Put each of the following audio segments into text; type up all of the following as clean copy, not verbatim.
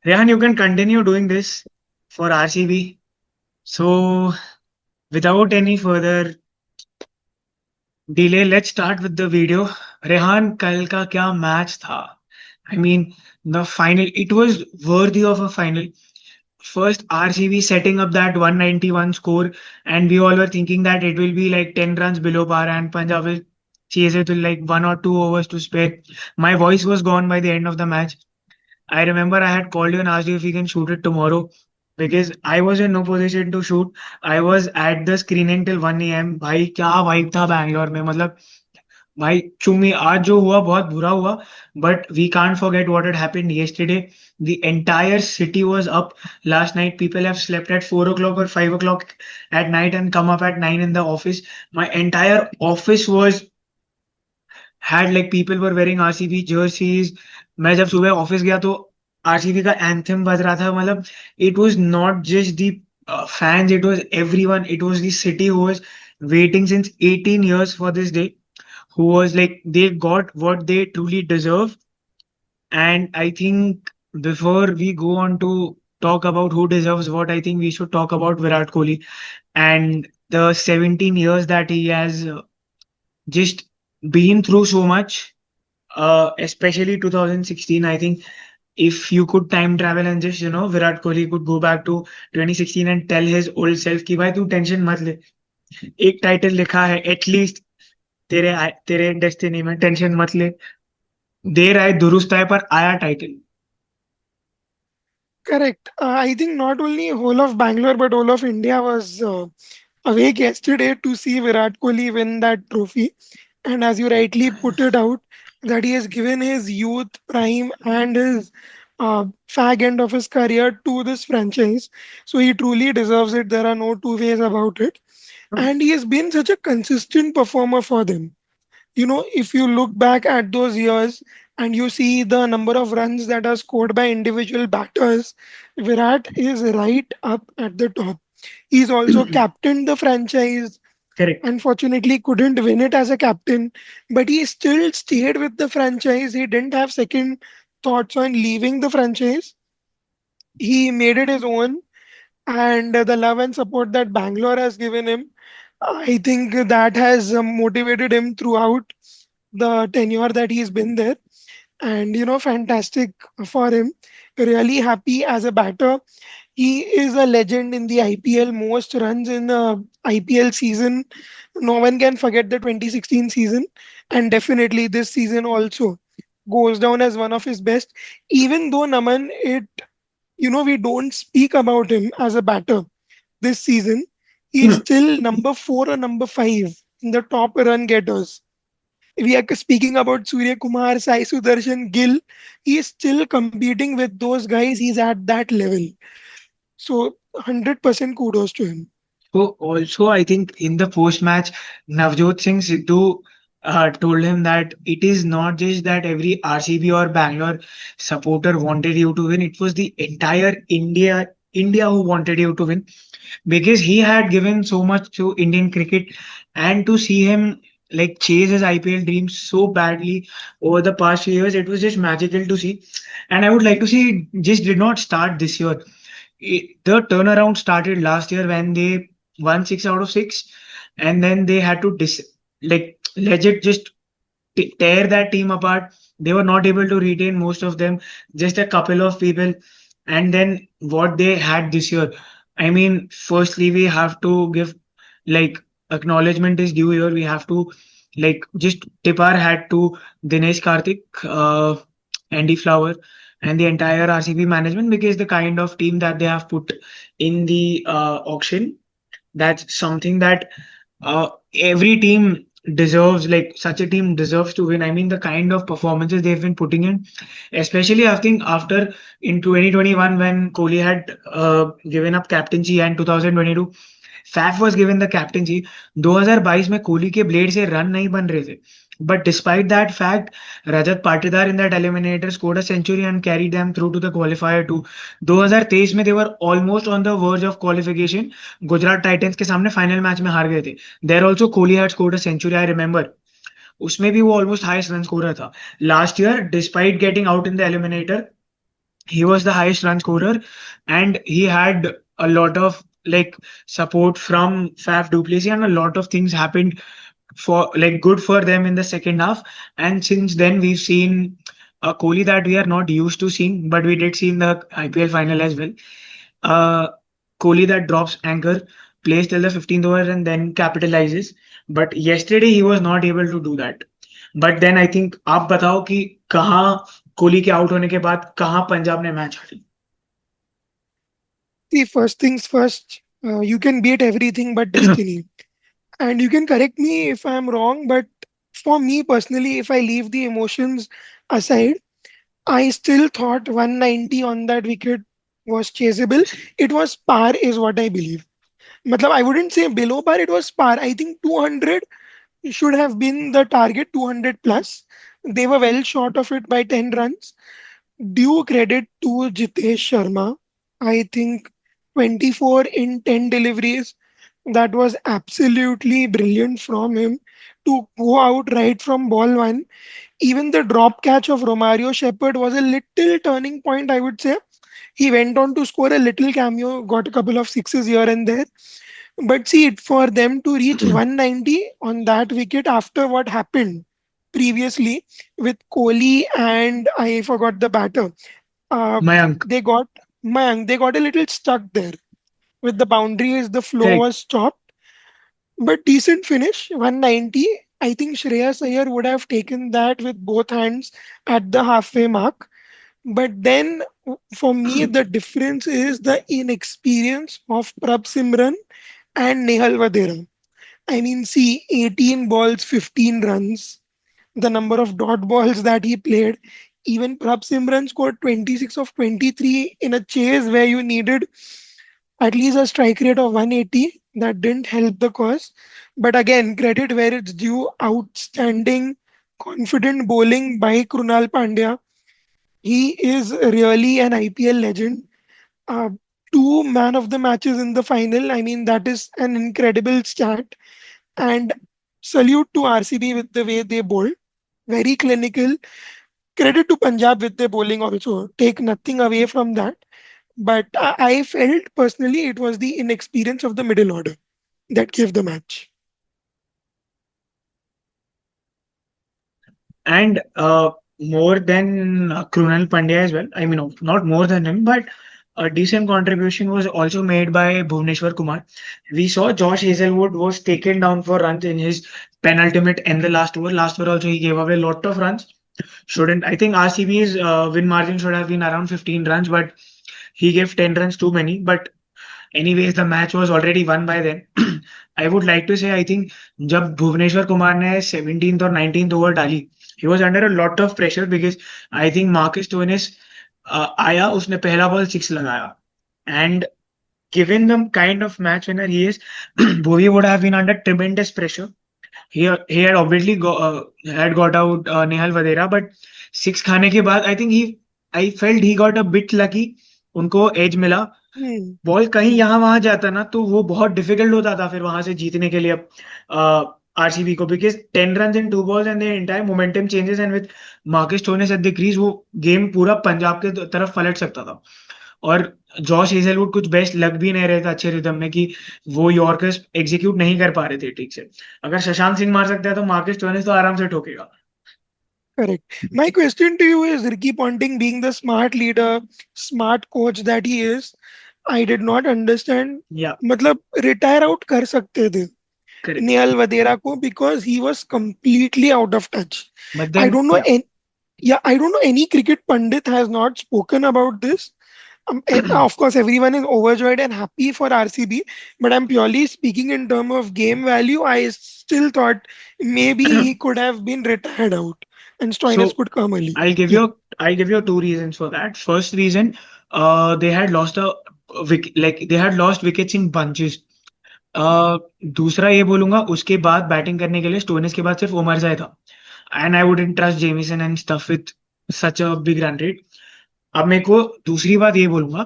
Rehan, you can continue doing this for RCB. So, without any further delay, let's start with the video. Rehan, कल का क्या match था? I mean, the final, it was worthy of a final. First, RCB setting up that 191 score, and we all were thinking that it will be like 10 runs below par, and Punjab will chase it with like 1 or 2 overs to spare. My voice was gone by the end of the match. I remember I had called you and asked you if we can shoot it tomorrow because I was in no position to shoot. I was at the screening till 1 a.m. भाई क्या vibe था बैंगलोर में मतलब भाई चुम्मी आज जो हुआ बहुत बुरा हुआ but we can't forget what had happened yesterday. The entire city was up last night. People have slept at 4 o'clock or 5 o'clock at night and come up at 9 in the office. My entire office was had like people were wearing RCB jerseys. मैं जब सुबह office गया तो RCB का anthem बज रहा था मतलब it was not just the fans, it was everyone, it was the city who was waiting since 18 years for this day, who was like they got what they truly deserve. And I think before we go on to talk about who deserves what, I think we should talk about Virat Kohli and the 17 years that he has just been through so much, especially 2016. I think if you could time travel and just, Virat Kohli could go back to 2016 and tell his old self कि भाई तू tension मत ले, एक title लिखा है at least तेरे तेरे डेस्टिनी में, टेंशन मत ले, देर आए दुरुस्त आए पर आया title. Correct. I think not only whole of Bangalore but whole of India was awake yesterday to see Virat Kohli win that trophy. And as you rightly put it out, that he has given his youth prime and his fag end of his career to this franchise. So he truly deserves it. There are no two ways about it. And he has been such a consistent performer for them. If you look back at those years and you see the number of runs that are scored by individual batters, Virat is right up at the top. He's also captained the franchise. Correct. Unfortunately, couldn't win it as a captain, but he still stayed with the franchise. He didn't have second thoughts on leaving the franchise. He made it his own, and the love and support that Bangalore has given him, I think that has motivated him throughout the tenure that he's been there. And fantastic for him. Really happy as a batter. He is a legend in the IPL, most runs in the IPL season. No one can forget the 2016 season, and definitely this season also goes down as one of his best. Even though Naman, we don't speak about him as a batter this season, he is still number 4 or number 5 in the top run getters. We are speaking about Surya Kumar, Sai Sudarshan, Gill. He is still competing with those guys. He's at that level. So 100% kudos to him. So also, I think in the post match, Navjot Singh Sidhu told him that it is not just that every RCB or Bangalore supporter wanted you to win. It was the entire India who wanted you to win because he had given so much to Indian cricket, and to see him like chase his IPL dreams so badly over the past few years, it was just magical to see. And I would like to see it just did not start this year. The turnaround started last year when they won 6 out of 6, and then they had to like legit just tear that team apart. They were not able to retain most of them, just a couple of people. And then what they had this year, I mean, firstly, we have to give like acknowledgement is due here. We have to like just tip our hat to Dinesh Karthik, Andy Flower, and the entire RCB management because the kind of team that they have put in the auction, that's something that every team deserves, like such a team deserves to win. I mean, the kind of performances they've been putting in, especially I think after in 2021 when Kohli had given up captaincy, and 2022 Faf was given the captaincy. 2022 में कोहली के blade से run नहीं बन रहे थे. But despite that fact, Rajat Patidar in that eliminator scored a century and carried them through to the qualifier too. 2023 में they were almost on the verge of qualification. Gujarat Titans के सामने final match में हार गए थे. There also Kohli had scored a century, I remember. उसमें भी वो ऑलमोस्ट हाईएस्ट रन स्कोरर था. Last year, despite getting out in the eliminator, He was the highest run scorer, and he had a lot of like support from Faf du Plessis, and a lot of things happened for like good for them in the second half. And since then, we've seen a Kohli that we are not used to seeing, but we did see in the IPL final as well. Uh, Kohli that drops anchor, plays till the 15th over, and then capitalizes. But yesterday he was not able to do that. But then I think आप बताओ कि कहाँ कोहली के out होने के बाद कहाँ पंजाब ने मैच हारी. See, first things first, you can beat everything but destiny. And you can correct me if I'm wrong, but for me personally, if I leave the emotions aside, I still thought 190 on that wicket was chaseable. It was par, is what I believe. Matlab, I wouldn't say below par, it was par. I think 200 should have been the target, 200 plus. They were well short of it by 10 runs. Due credit to Jitesh Sharma. I think 24 in 10 deliveries. That was absolutely brilliant from him to go out right from ball one. Even the drop catch of Romario Shepherd was a little turning point, I would say. He went on to score a little cameo, got a couple of sixes here and there. But see, it for them to reach 190 on that wicket after what happened previously with Kohli and I forgot the batter. Uh, Mayank, they got they got a little stuck there with the boundaries. The flow correct. was stopped, but decent finish 190. I think Shreyas Iyer would have taken that with both hands at the halfway mark. But then, for me, the difference is the inexperience of Prab Simran and Nehal Vadera. I mean, see, 18 balls, 15 runs, the number of dot balls that he played. Even Prab Simran scored 26 of 23 in a chase where you needed at least a strike rate of 180. That didn't help the cause. But again, credit where it's due. Outstanding, confident bowling by Krunal Pandya. He is really an IPL legend. Uh, Two man of the matches in the final. I mean, that is an incredible stat. And salute to RCB with the way they bowled. Very clinical. Credit to Punjab with their bowling also. Take nothing away from that. But I felt personally it was the inexperience of the middle order that gave the match. And more than Krunal Pandya as well. I mean, not more than him, but a decent contribution was also made by Bhuvneshwar Kumar. We saw Josh Hazelwood was taken down for runs in his penultimate in the last over. Last over also he gave away a lot of runs. Shouldn't I think RCB's win margin should have been around 15 runs, but he gave 10 runs too many. But anyways, the match was already won by then. I would like to say I think जब भुवनेश्वर कुमार ने 17th और 19th over डाली, he was under a lot of pressure because I think Marcus Stoinis आया, उसने पहला ball six लगाया, and given the kind of match winner he is, Bhuvi would have been under tremendous pressure. He had obviously had got out Nehal Vadera, but six खाने के बाद I felt he got a bit lucky. उनको edge मिला. Hmm. Ball कहीं यहाँ वहां जाता ना तो वो बहुत डिफिकल्ट होता था फिर वहां से जीतने के लिए आरसीबी को, because 10 run in two balls and the entire momentum changes and with Marcus Stoinis at the crease वो गेम पूरा पंजाब के तरफ पलट सकता था. और जॉश हेजलवुड कुछ बेस्ट लग भी नहीं रहे थे अच्छे रिदम में कि वो यॉर्कर्स एग्जीक्यूट नहीं कर पा रहे थे ठीक से. अगर शशांक सिंह मार सकता है तो मार्कस स्टोइनिस तो आराम से ठोकेगा. Correct. My question to you is Ricky Ponting being the smart leader, smart coach that he is, I did not understand. या मतलब retire out कर सकते थे करेक्ट. Nehal Vadera को because he was completely out of touch. But I then don't know या any, yeah, I don't know any cricket pundit has not spoken about this. Of course, everyone is overjoyed and happy for RCB, but I'm purely speaking in terms of game value. I still thought maybe he could have been retired out and Stoinis so could come early. I'll give Yeah. you I'll give you two reasons for that. First reason, they had lost they had lost wickets in bunches. दूसरा ये बोलूंगा उसके बाद batting करने के लिए Stoinis के बाद सिर्फ उमर जाए था, and I wouldn't trust Jameson and stuff with such a big run rate. अब मेरे को दूसरी बात ये बोलूंगा,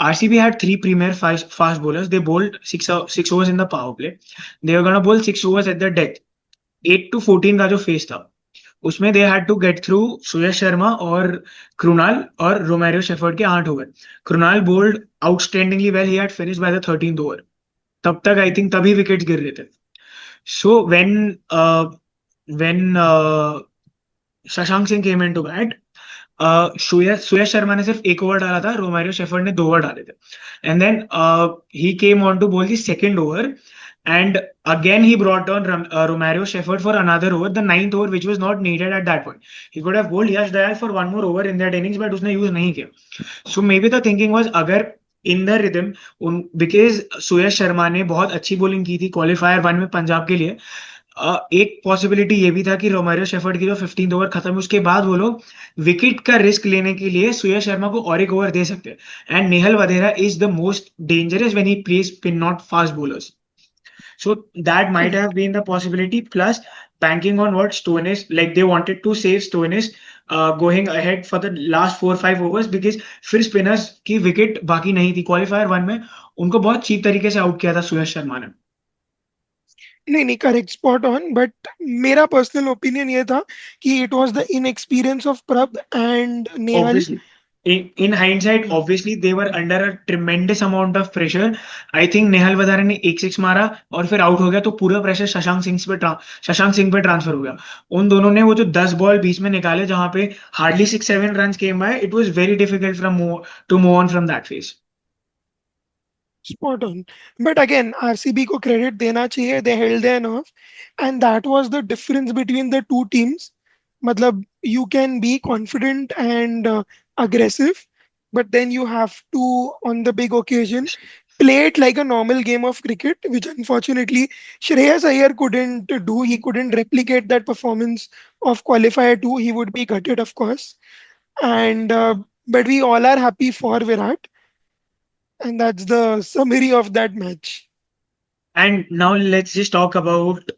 RCB had three premier fast bowlers. They bowled six overs in the power play. They were gonna bowl 6 overs at the death. 8 to 14 का जो face था उसमें they had to get through Suyash Sharma और कृणाल और रोमेरियो शेफर्ड के 8 over. Krunal bowled outstandingly well. He had finish by the 13th over. तब तक I think तभी विकेट्स गिर रहे थे. So when Shashank Singh came in to bat, Suyash Sharma ने सिर्फ 1 ओवर डाला था, रोमारियो शेफर्ड ने 2 ओवर डाले थे. And then he came on to bowl the second over, and again he brought on Romario Shepherd for another over, the ninth over, which was not needed at that point. He could have bowled Yash Dayal for one more over in that innings, but उसने use नहीं किया. So maybe the thinking was, अगर in the rhythm, because सुयश शर्मा ने बहुत अच्छी bowling की थी qualifier 1 में पंजाब के लिए, एक पॉसिबिलिटी ये भी था कि रोमारियो शेफर्ड की जो 15th ओवर खत्म, उसके बाद वो लोग विकेट का रिस्क लेने के लिए सुयश शर्मा को और एक ओवर दे सकते हैं. And Nehal Wadhera is the most dangerous when he plays spin not fast bowlers. So that might have been the possibility. Plus, banking on what Stoinis, like they wanted to save Stoinis going ahead for the last 4-5 overs, because फिर spinners की wicket बाकी नहीं थी. Qualifier 1 में उनको बहुत cheap तरीके से आउट किया था सुयश शर्मा ने. नहीं नहीं, करेक्ट, स्पॉट ऑन, बट मेरा पर्सनल ओपिनियन ये था कि it was the inexperience of Prabh and Nehal. Obviously, in hindsight, obviously they were under a tremendous amount of pressure. I think Nehal वधारे ने एक सिक्स मारा और फिर आउट हो गया, तो पूरा प्रेशर शशांक सिंह पे ट्रांसफर हो गया. उन दोनों ने वो जो 10 बॉल बीच में निकाले, जहां पे hardly 6-7 run came by, it was very difficult to move on from that phase. Spot on. But again RCB को क्रेडिट देना चाहिए, they held their nerve and that was the difference between the two teams. मतलब you can be confident and aggressive, but then you have to, on the big occasion, play it like a normal game of cricket, which unfortunately Shreyas Iyer couldn't do. He couldn't replicate that performance of qualifier 2. He would be gutted, of course. And but we all are happy for Virat, and that's the summary of that match. And now let's just talk about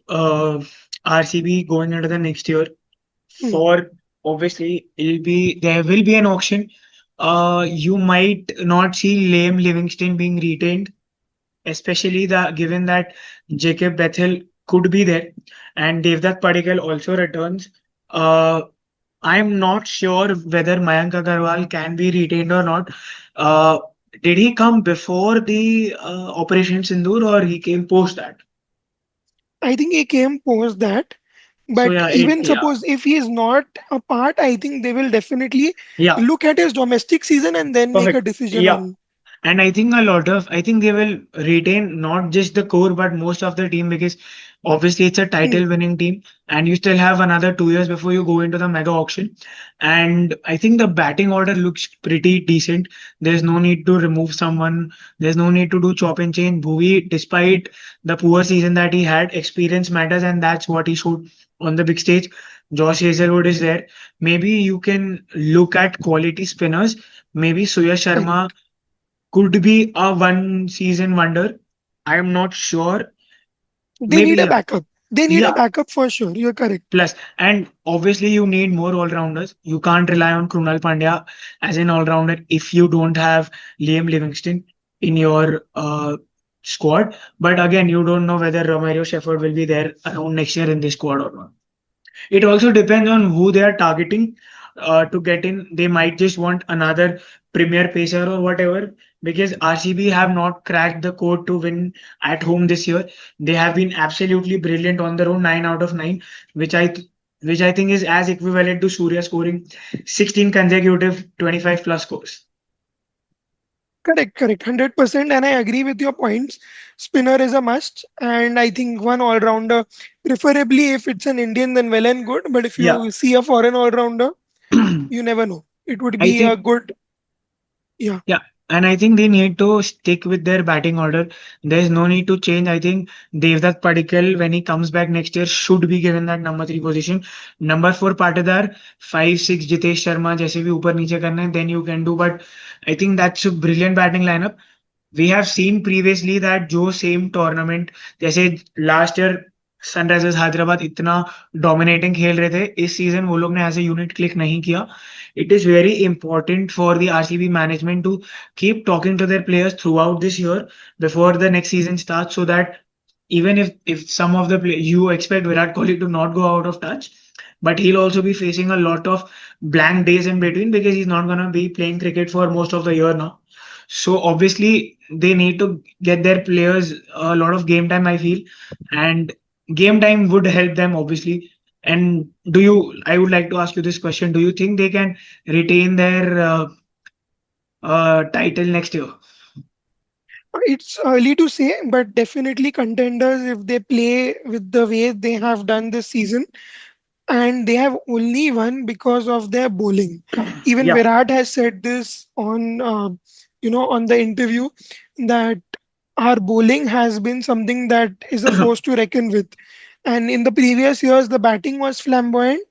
RCB going into the next year. Hmm. For obviously, there will be an auction. You might not see Liam Livingstone being retained, especially given that Jacob Bethel could be there and Devdutt Padikkal also returns. I'm not sure whether Mayank Agarwal can be retained or not. Uh, did he come before the Operation Sindoor, or he came post that? I think he came post that. So But yeah, even suppose if he is not a part, I think they will definitely yeah, look at his domestic season and then make a perfect. decision Yeah. on. And I think they will retain not just the core, but most of the team, because obviously it's a Hmm. title winning team and you still have another 2 years before you go into the mega auction. And I think the batting order looks pretty decent. There's no need to remove someone. There's no need to do chop and change. Bhuvi, despite the poor season that he had, experience matters, and that's what he showed on the big stage. Josh Hazelwood is there. Maybe you can look at quality spinners. Maybe Suya Sharma Correct. could be a one season wonder. I am not sure. They Maybe, need a yeah. backup. They need a Yeah. backup for sure. You're correct. Plus, and obviously you need more all-rounders. You can't rely on Krunal Pandya as an all-rounder if you don't have Liam Livingstone in your squad. But again, you don't know whether Romario Shepherd will be there around next year in this squad or not. It also depends on who they are targeting to get in. They might just want another premier pacer or whatever, because RCB have not cracked the code to win at home this year. They have been absolutely brilliant on their own, 9 out of 9, which I think is as equivalent to Surya scoring 16 consecutive 25 plus scores. Correct, correct. 100%. And I agree with your points. Spinner is a must. And I think one all rounder, preferably if it's an Indian, then well and good. But if Yeah. you see a foreign all rounder, you never know. It would I be a think good, yeah. Yeah, and I think they need to stick with their batting order. There's no need to change. I think Devdutt Padikkal, when he comes back next year, should be given that number 3 position. Number 4 Patidar, 5, 6 Jitesh Sharma, जैसे भी ऊपर नीचे करना है, then you can do. But I think that's a brilliant batting lineup. We have seen previously that जो same tournament, जैसे last year Sunrisers Hyderabad इतना dominating खेल रहे थे, इस सीजन वो लोग ने एज ए यूनिट क्लिक नहीं किया. It is very important for the RCB management to keep talking to their players throughout this year before the next season starts, so that even if some of the you expect Virat Kohli to not go out of touch, but he'll also be facing a lot of blank days in between because he's not going to be playing cricket for most of the year now. So obviously they need to get their players a lot of game time, I feel, and game time would help them obviously. And I would like to ask you this question: do you think they can retain their title next year? It's early to say, but definitely contenders if they play with the way they have done this season. And they have only won because of their bowling. Even Yeah. Virat has said this on, on the interview that our bowling has been something that is a force to reckon with. And in the previous years, the batting was flamboyant,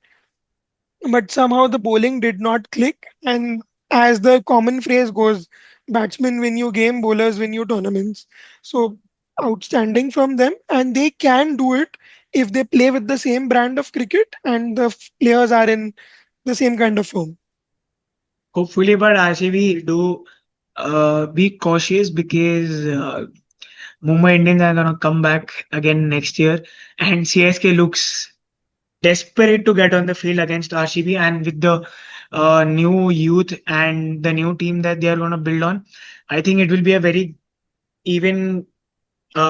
but somehow the bowling did not click. And as the common phrase goes, batsmen win you game, bowlers win you tournaments. So outstanding from them, and they can do it if they play with the same brand of cricket and the players are in the same kind of form. Hopefully, but RCB do be cautious because Mumbai Indians are gonna come back again next year, and CSK looks desperate to get on the field against RCB. And with the new youth and the new team that they are gonna build on, I think it will be a very even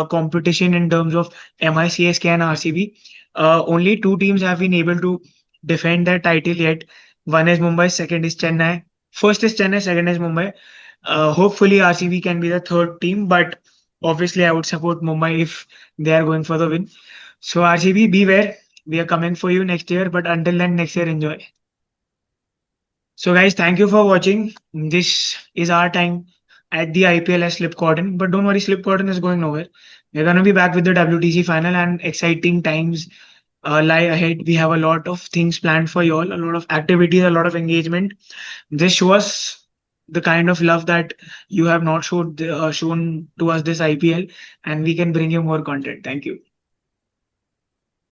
competition in terms of MICSK and RCB. Only two teams have been able to defend their title yet. One is Mumbai, second is Chennai. First is Chennai, second is Mumbai. Hopefully, RCB can be the third team, but obviously, I would support Mumbai if they are going for the win. So, RCB, beware. We are coming for you next year, but until then, next year, enjoy. So, guys, thank you for watching. This is our time at the IPL as Slip Cordon. But don't worry, Slip Cordon is going nowhere. We're going to be back with the WTC final and exciting times lie ahead. We have a lot of things planned for you all, a lot of activities, a lot of engagement. Just show us the kind of love that you have not shown to us this IPL, and we can bring you more content. Thank you.